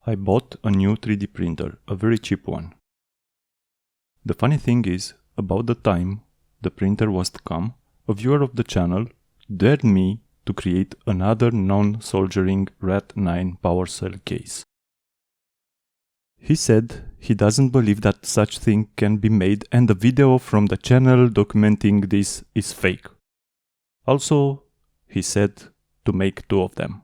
I bought a new 3D printer, a very cheap one. The funny thing is, about the time the printer was to come, a viewer of the channel dared me to create another non-soldering Rat9 power cell case. He said he doesn't believe that such thing can be made and the video from the channel documenting this is fake. Also, he said to make 2 of them.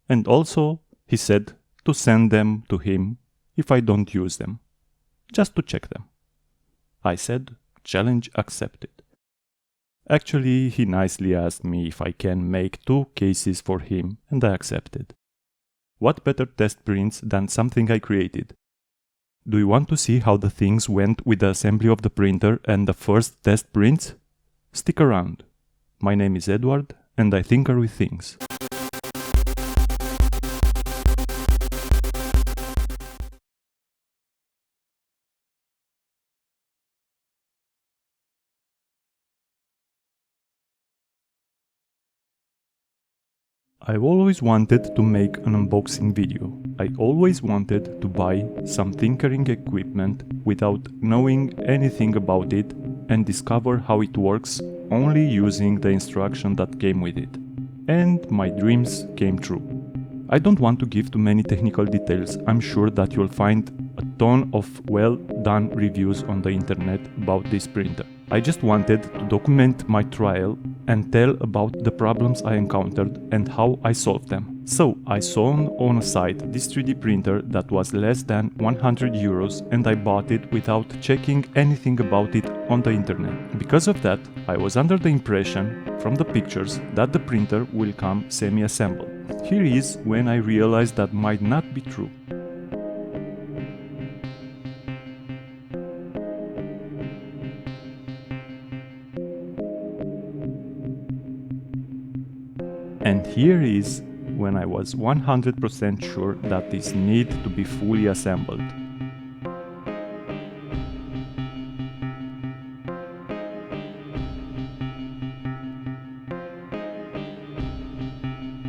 And also, he said to send them to him if I don't use them, just to check them. I said, challenge accepted. Actually, he nicely asked me if I can make 2 cases for him, and I accepted. What better test prints than something I created? Do you want to see how the things went with the assembly of the printer and the first test prints? Stick around. My name is Edward, and I tinker with things. I've always wanted to make an unboxing video. I always wanted to buy some tinkering equipment without knowing anything about it and discover how it works only using the instruction that came with it. And my dreams came true. I don't want to give too many technical details. I'm sure that you'll find a ton of well-done reviews on the internet about this printer. I just wanted to document my trial and tell about the problems I encountered and how I solved them. So I saw on a site this 3D printer that was less than 100 euros and I bought it without checking anything about it on the internet. Because of that, I was under the impression from the pictures that the printer will come semi-assembled. Here is when I realized that might not be true. And here is when I was 100% sure that this needs to be fully assembled.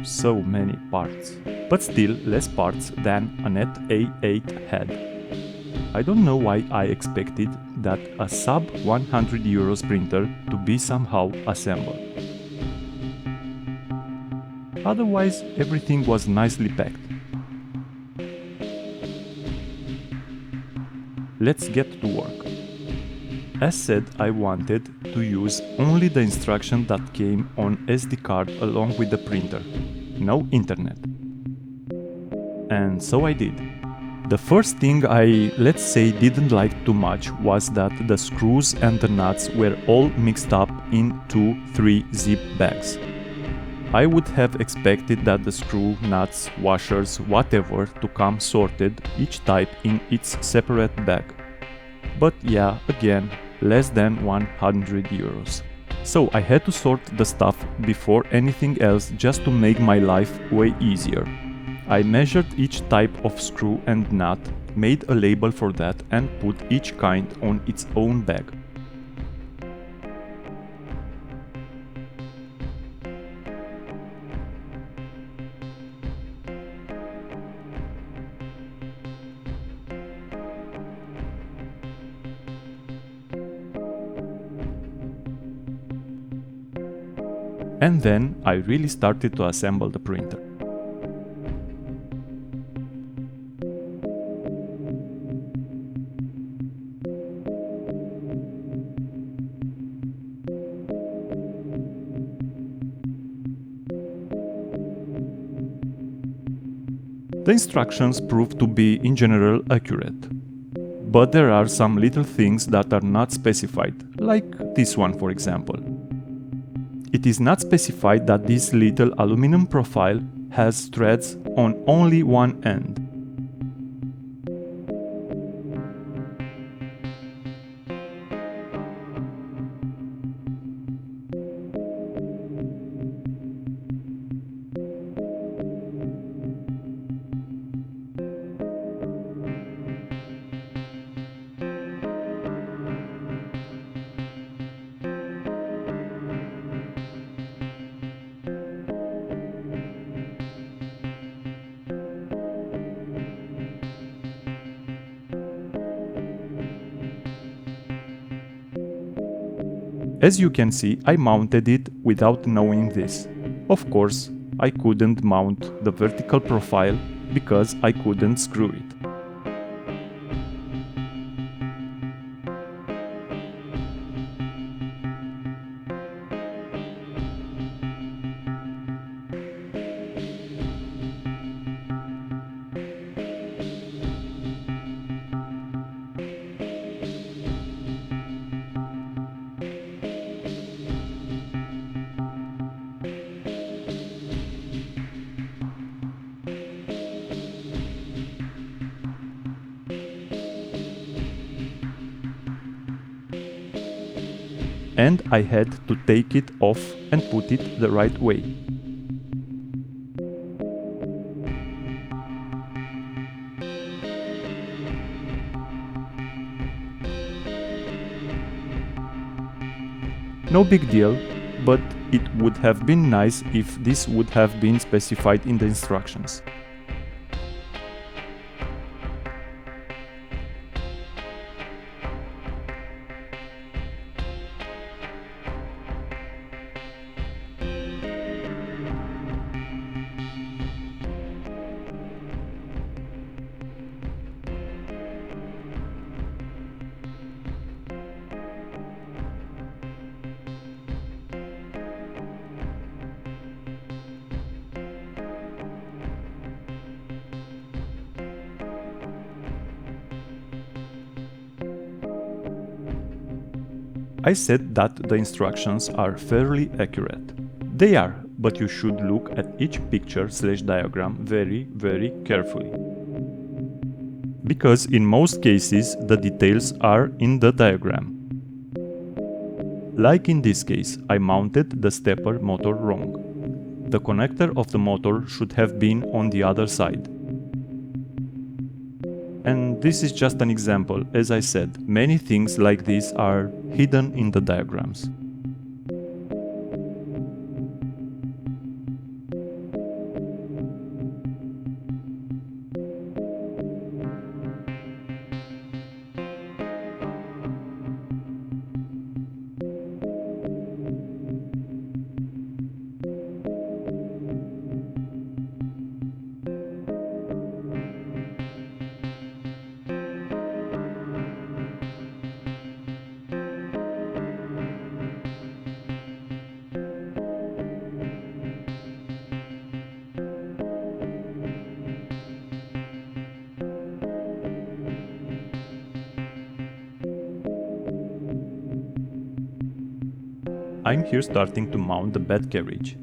So many parts, but still less parts than a Net A8 had. I don't know why I expected that a sub 100 euros printer to be somehow assembled. Otherwise, everything was nicely packed. Let's get to work. As said, I wanted to use only the instruction that came on SD card along with the printer. No internet. And so I did. The first thing I, let's say, didn't like too much was that the screws and the nuts were all mixed up in 2-3 zip bags. I would have expected that the screw, nuts, washers, whatever to come sorted, each type in its separate bag. But yeah, again, less than 100 euros. So I had to sort the stuff before anything else just to make my life way easier. I measured each type of screw and nut, made a label for that and put each kind on its own bag. And then I really started to assemble the printer. The instructions prove to be in general accurate, but there are some little things that are not specified, like this one for example. It is not specified that this little aluminum profile has threads on only one end. As you can see, I mounted it without knowing this. Of course, I couldn't mount the vertical profile because I couldn't screw it. And I had to take it off and put it the right way. No big deal, but it would have been nice if this would have been specified in the instructions. I said that the instructions are fairly accurate. They are, but you should look at each picture/diagram very carefully. Because in most cases the details are in the diagram. Like in this case, I mounted the stepper motor wrong. The connector of the motor should have been on the other side. And this is just an example. As I said, many things like this are hidden in the diagrams. I'm here starting to mount the bed carriage.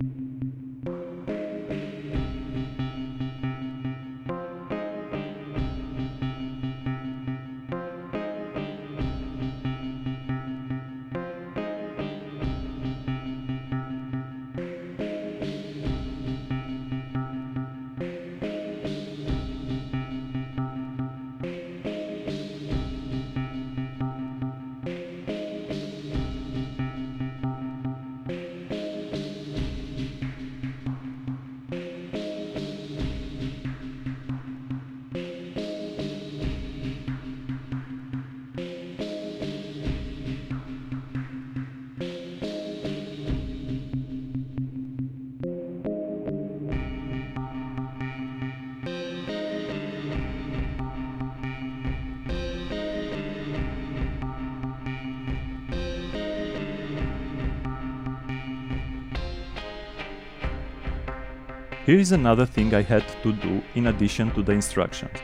Here is another thing I had to do in addition to the instructions.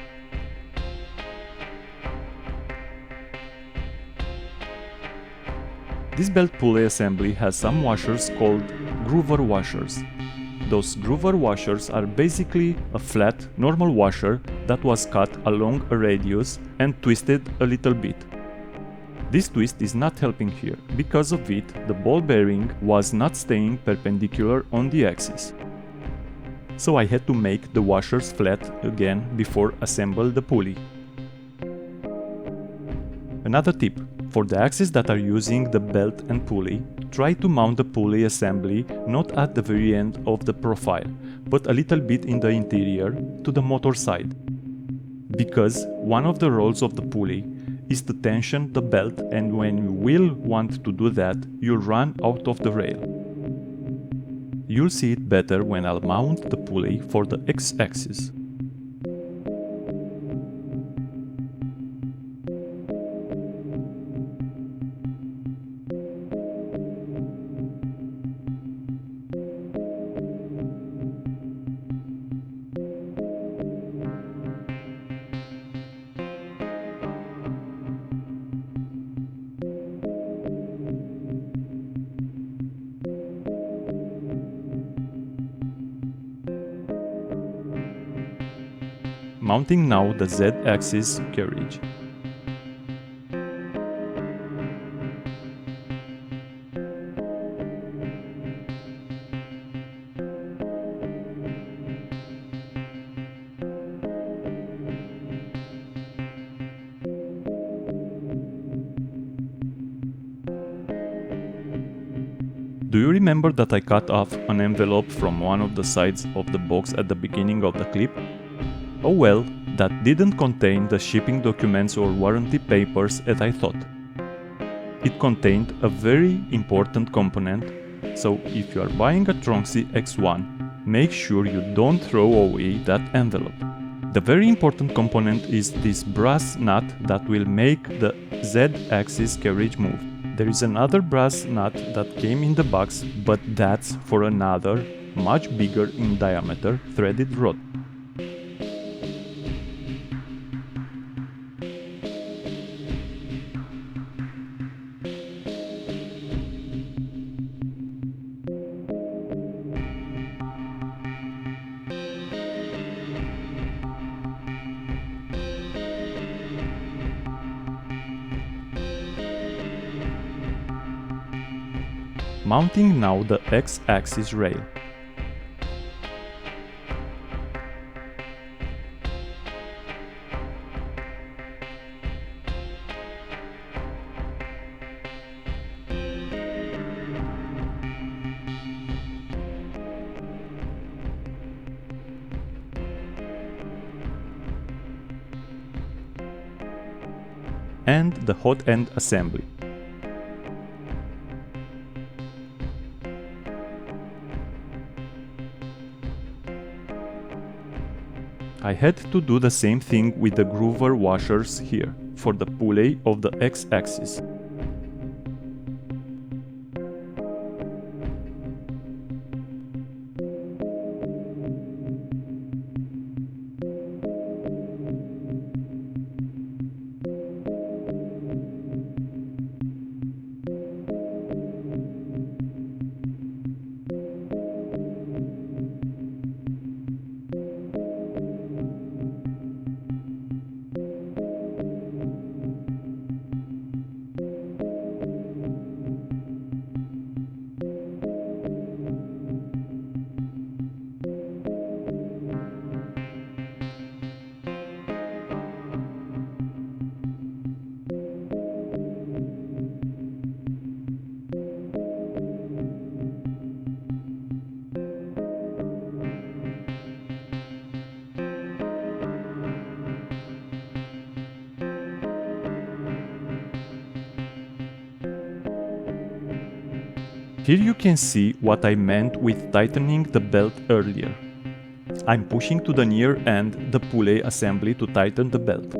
This belt pulley assembly has some washers called groover washers. Those groover washers are basically a flat, normal washer that was cut along a radius and twisted a little bit. This twist is not helping here. Because of it, the ball bearing was not staying perpendicular on the axis. So I had to make the washers flat again before assemble the pulley. Another tip: for the axes that are using the belt and pulley, try to mount the pulley assembly not at the very end of the profile, but a little bit in the interior to the motor side. Because one of the roles of the pulley is to tension the belt, and when you will want to do that, you'll run out of the rail. You'll see it better when I'll mount the pulley for the X-axis. Mounting now the Z-axis carriage. Do you remember that I cut off an envelope from one of the sides of the box at the beginning of the clip? Oh well, that didn't contain the shipping documents or warranty papers as I thought. It contained a very important component, so if you are buying a Tronxy X1, make sure you don't throw away that envelope. The very important component is this brass nut that will make the Z-axis carriage move. There is another brass nut that came in the box, but that's for another, much bigger in diameter, threaded rod. Mounting now the X-axis rail. And the hot end assembly. I had to do the same thing with the groover washers here, for the pulley of the X-axis. Here you can see what I meant with tightening the belt earlier. I'm pushing to the near end the pulley assembly to tighten the belt.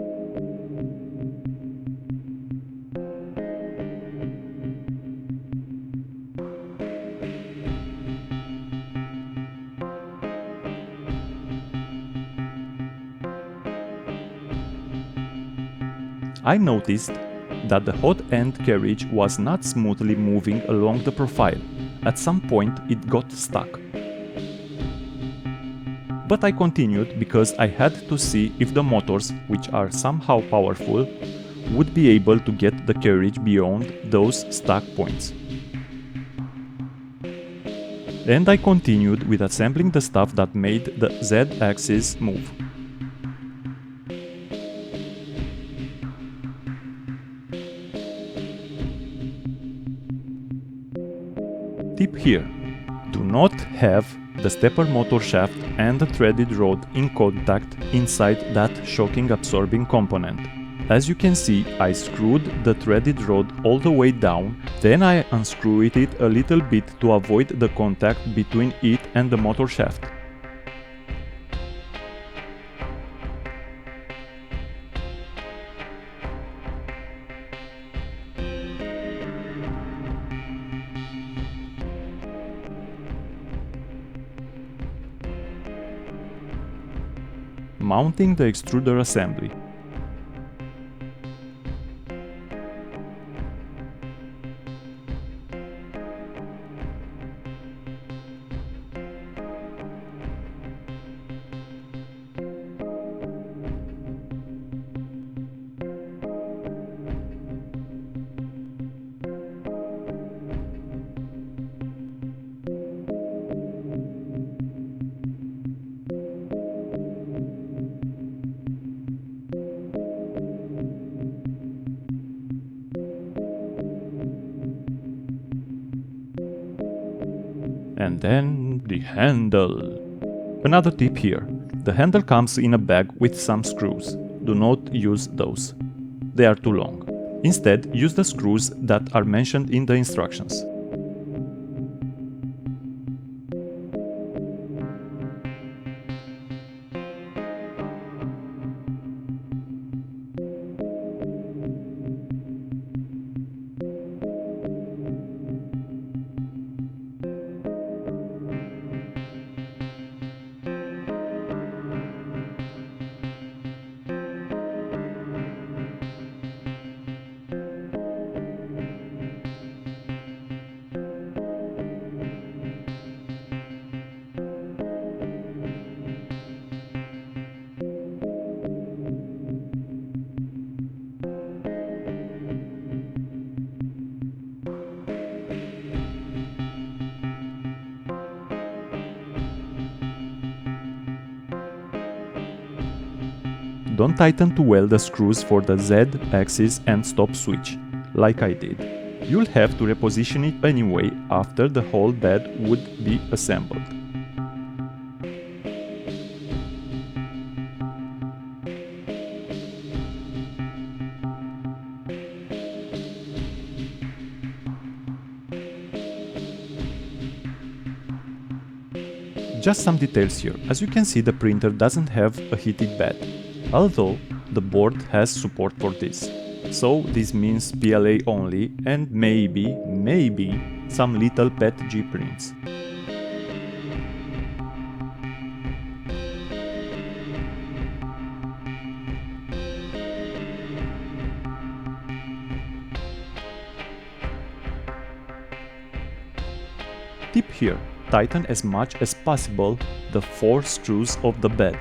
I noticed that the hot end carriage was not smoothly moving along the profile. At some point it got stuck. But I continued because I had to see if the motors, which are somehow powerful, would be able to get the carriage beyond those stuck points. And I continued with assembling the stuff that made the Z-axis move. Tip here: do not have the stepper motor shaft and the threaded rod in contact inside that shocking absorbing component. As you can see, I screwed the threaded rod all the way down, then I unscrewed it a little bit to avoid the contact between it and the motor shaft. Mounting the extruder assembly. And then the handle. Another tip here, the handle comes in a bag with some screws. Do not use those. They are too long. Instead, use the screws that are mentioned in the instructions. Don't tighten too well the screws for the Z axis and stop switch, like I did. You'll have to reposition it anyway after the whole bed would be assembled. Just some details here. As you can see, the printer doesn't have a heated bed, although the board has support for this. So this means PLA only and maybe some little PET G prints. Tip here, tighten as much as possible the 4 screws of the bed.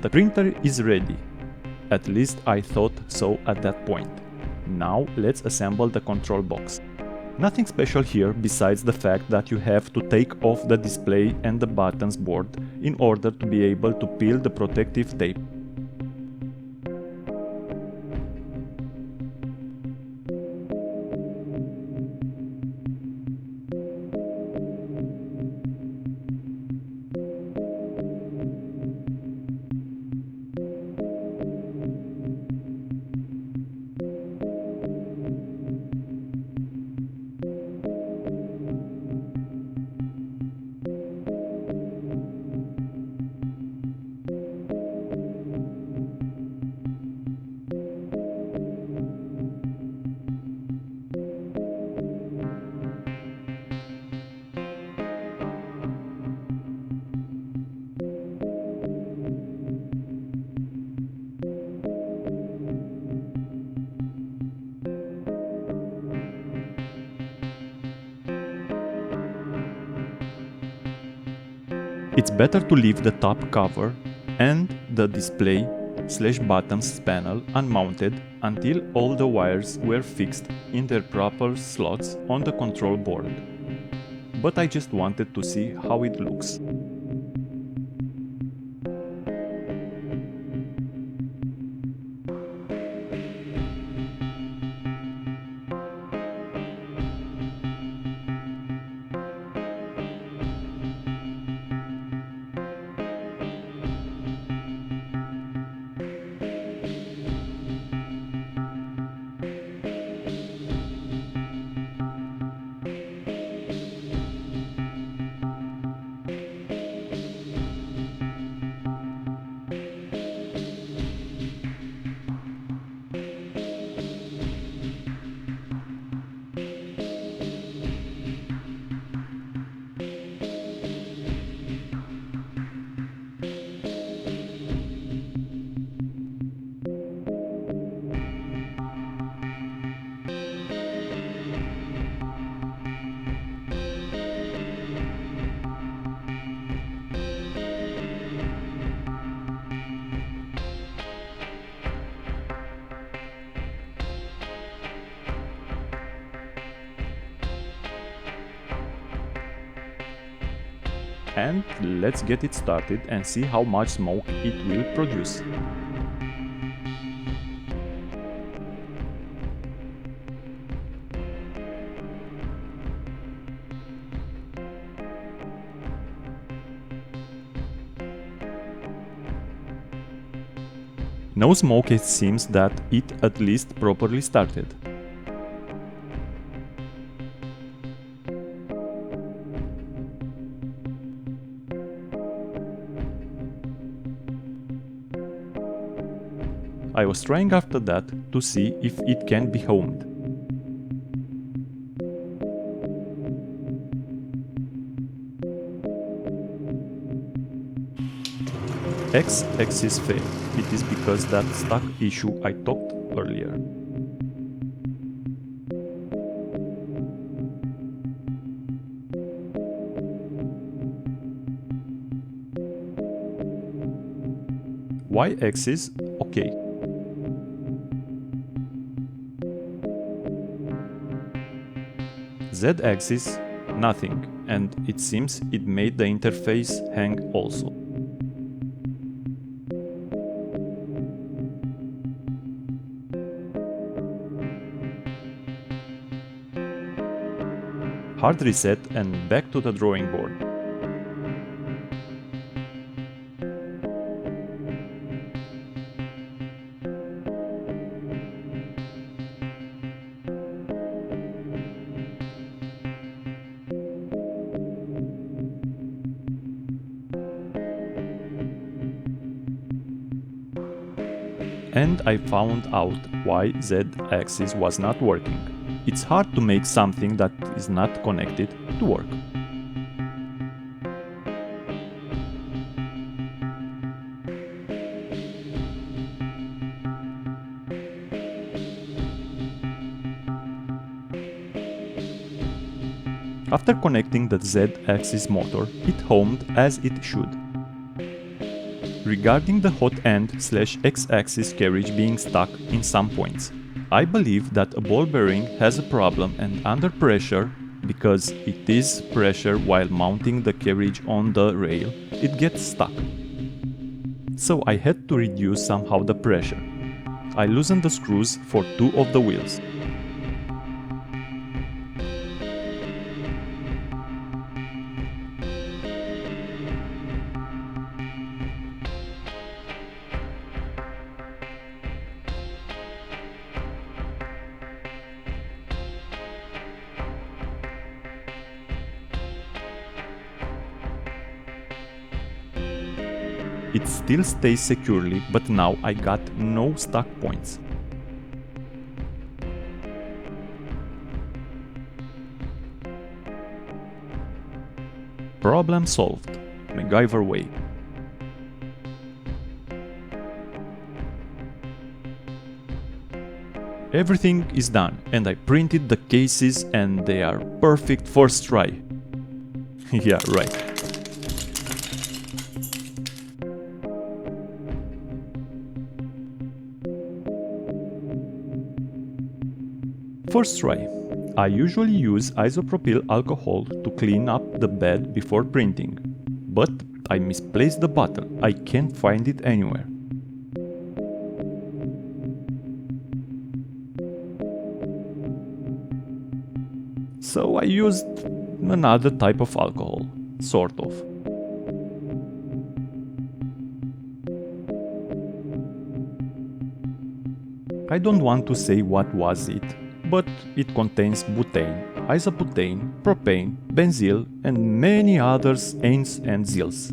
The printer is ready. At least I thought so at that point. Now let's assemble the control box. Nothing special here besides the fact that you have to take off the display and the buttons board in order to be able to peel the protective tape. It's better to leave the top cover and the display/buttons panel unmounted until all the wires were fixed in their proper slots on the control board. But I just wanted to see how it looks. and let's get it started and see how much smoke it will produce. No smoke, it seems that it at least properly started. I was trying after that to see if it can be homed. X-axis failed. It is because that stuck issue I talked earlier. Y-axis, okay. Z-axis, nothing, and it seems it made the interface hang also. Hard reset and back to the drawing board. And I found out why Z-axis was not working. It's hard to make something that is not connected to work. After connecting the Z-axis motor, it homed as it should. Regarding the hot end/X-axis carriage being stuck in some points, I believe that a ball bearing has a problem, and under pressure, because it is pressure while mounting the carriage on the rail, it gets stuck. So I had to reduce somehow the pressure. I loosened the screws for 2 of the wheels. It still stays securely, but now I got no stuck points. Problem solved. MacGyver way. Everything is done, and I printed the cases and they are perfect first try. Yeah, right. First try. I usually use isopropyl alcohol to clean up the bed before printing, but I misplaced the bottle. I can't find it anywhere. So I used another type of alcohol, sort of. I don't want to say what was it, but it contains butane, isobutane, propane, benzyl, and many others ains and zils.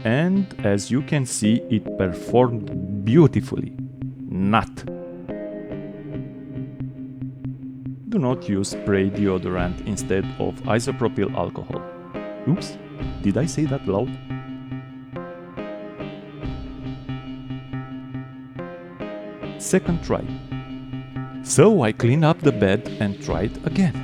And as you can see, it performed beautifully. Not. Do not use spray deodorant instead of isopropyl alcohol. Oops, did I say that loud? Second try. So I cleaned up the bed and tried again.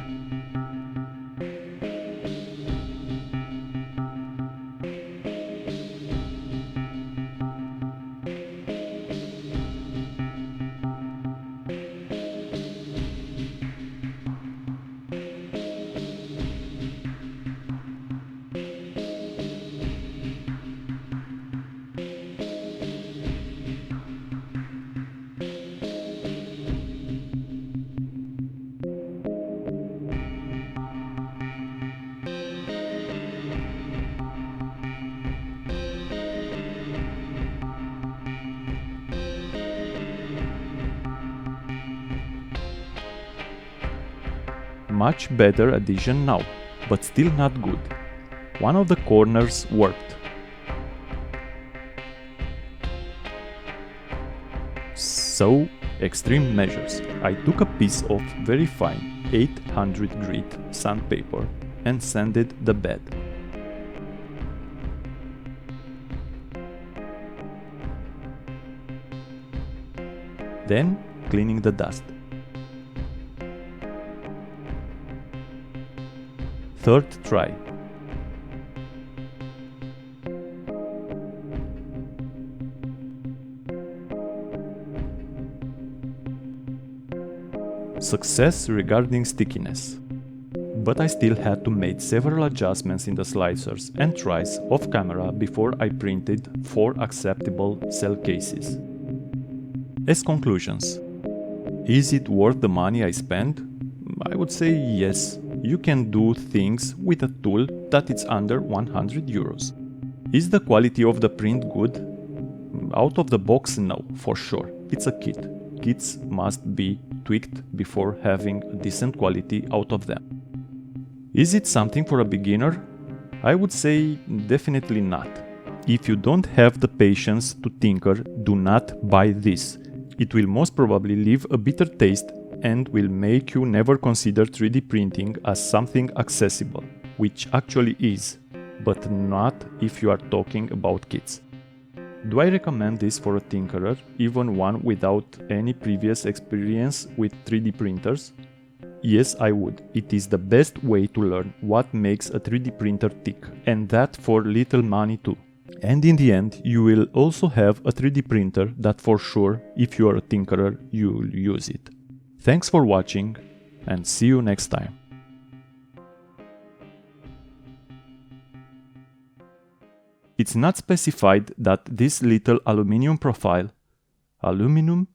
Much better adhesion now, but still not good. One of the corners warped. So, extreme measures. I took a piece of very fine 800 grit sandpaper and sanded the bed. Then, cleaning the dust. Third try. Success regarding stickiness. But I still had to make several adjustments in the slicers and tries off camera before I printed 4 acceptable cell cases. As conclusions. Is it worth the money I spent? I would say yes. You can do things with a tool that is under 100 euros. Is the quality of the print good? Out of the box, no, for sure. It's a kit. Kits must be tweaked before having a decent quality out of them. Is it something for a beginner? I would say definitely not. If you don't have the patience to tinker, do not buy this. It will most probably leave a bitter taste and will make you never consider 3D printing as something accessible, which actually is, but not if you are talking about kits. Do I recommend this for a tinkerer, even one without any previous experience with 3D printers? Yes, I would. It is the best way to learn what makes a 3D printer tick, and that for little money too. And in the end, you will also have a 3D printer that for sure, if you are a tinkerer, you'll use it. Thanks for watching, and see you next time. It's not specified that this little aluminum profile, aluminum,